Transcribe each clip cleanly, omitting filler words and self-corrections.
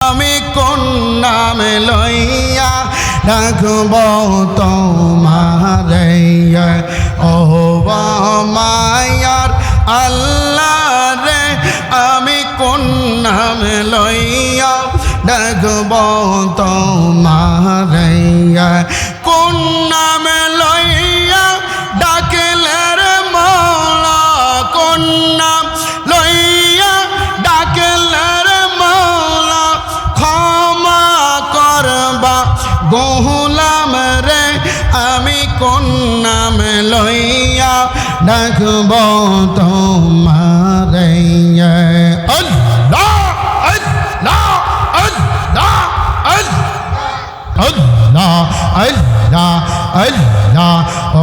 আমি কোন নাম লইয়া ডাকব তোমারে ও মায়ার আল্লাহ রে আমি কোন নাম লইয়া ডাকব তোমারে কোন নাম লইয়া ডাকলে রে মওলা কোন নাম লইয়া ডাকলে রে মওলা ক্ষমা করবা গোলাম রে আমি কোন নাম লইয়া ডাকব তোমারে আল্লাহ আল্লাহ আল্লাহ আল্লাহ আল্লাহ আল্লাহ ও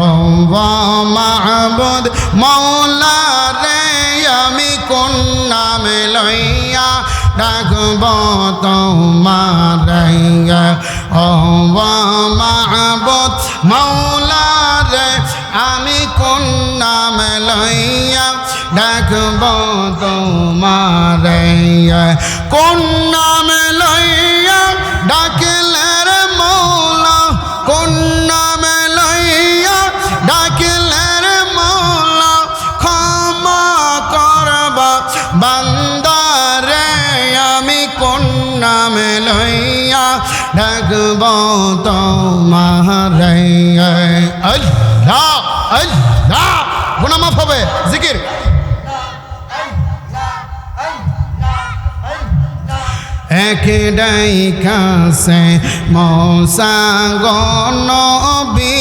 মাহবুদ মওলা রে আমি কোন নাম লইয়া ডাকব তোমারে ও মাহবুদ মওলা রে আমি কোন নাম লইয়া ডাকব তোমারে কোন নাম লইয়া ডাকলে রে মওলা কোন নাম লইয়া ডাকলে রে মওলা ক্ষমা করবা বান্দারে আমি কোন নাম লইয়া ডাকব তোমারে আল্লাহ আল্লাহ গুনাহ মাফ হবে জিকির একটাই কাছে মৌসা গনবী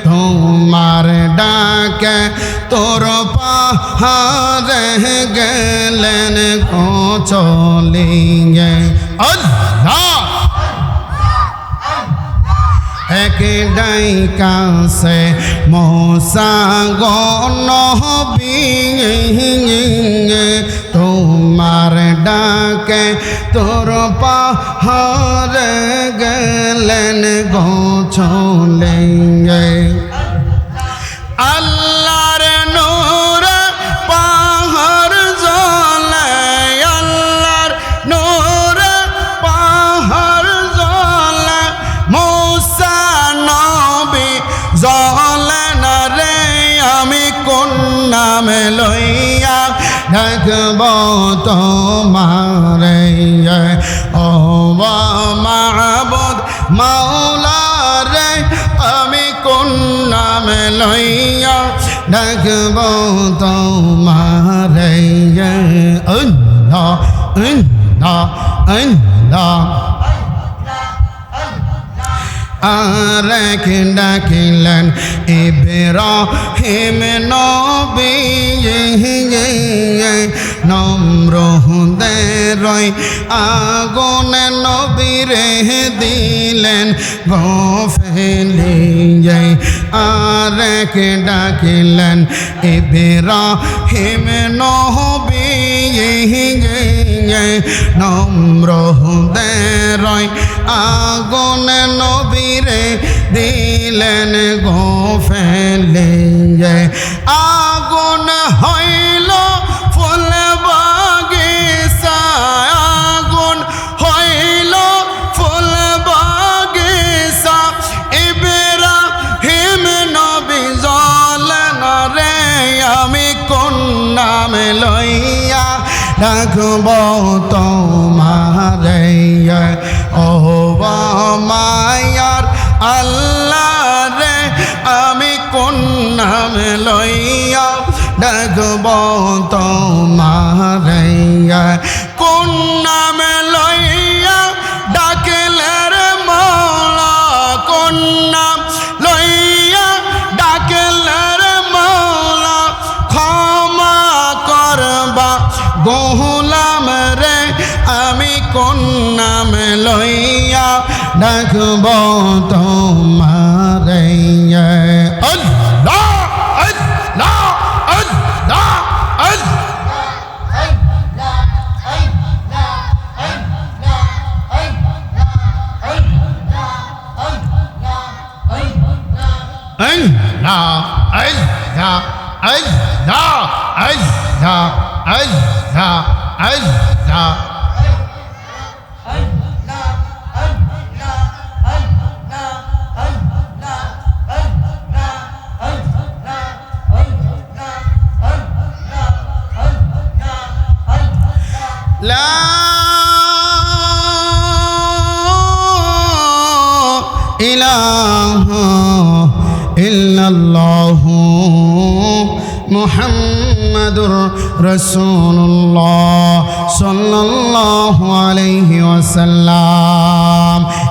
তোমার ডাকে তোর পাহাড়ে গেলেন চলিয়ে আল্লাহ একটাই কাছে মৌসা গনবী তোমার ডাকে তোর পাহাড়ে গেলেন গোছলে আল্লাহর নূর পাহাড় জ্বলে আল্লাহর নূর পাহাড় জ্বলে মূসা নবী জ্বলে না রে আমি কোন নাম লইয়া ডাকব তোমারে ও মাহবুদ মওলা রে আমি কোন নাম লইয়া ডাকব তোমারে আল্লাহ আল্লাহ আল্লাহ আরেক ডাকিলেন ইব্রাহিম নবী নমরুদের আগুন নবীরে দিলেন গফেলিয়ে আরেক ডাকিলেন ইব্রাহিম নবী নমরুদের আগুন নবীরে দিলেন গফেলিয়ে আগুন হইল ফুল বাগিচা আগুন হইল ফুল বাগিচা ইব্রাহিম নবী জ্বলেন রে আমি কোন নাম লইয়া ডাকব তোমারে ও মায়ার আল্লাহ রে আমি কোন নাম লইয়া ডাকব তোমারে কোন নাম লইয়া ডাকলে রে মওলা কোন নাম লইয়া ডাকলে রে মওলা ক্ষমা করবা গোলাম রে আমি কোন নাম লইয়া ডাকব তোমারে আল্লাহ আল্লাহ আল্লাহ আল্লাহ আল্লাহ আল্লাহ আল্লাহ আল্লাহ ইলাহা ইল্লাল্লাহু মুহাম্মাদুর রাসূলুল্লাহ সাল্লাল্লাহু আলাইহি ওয়াসাল্লাম।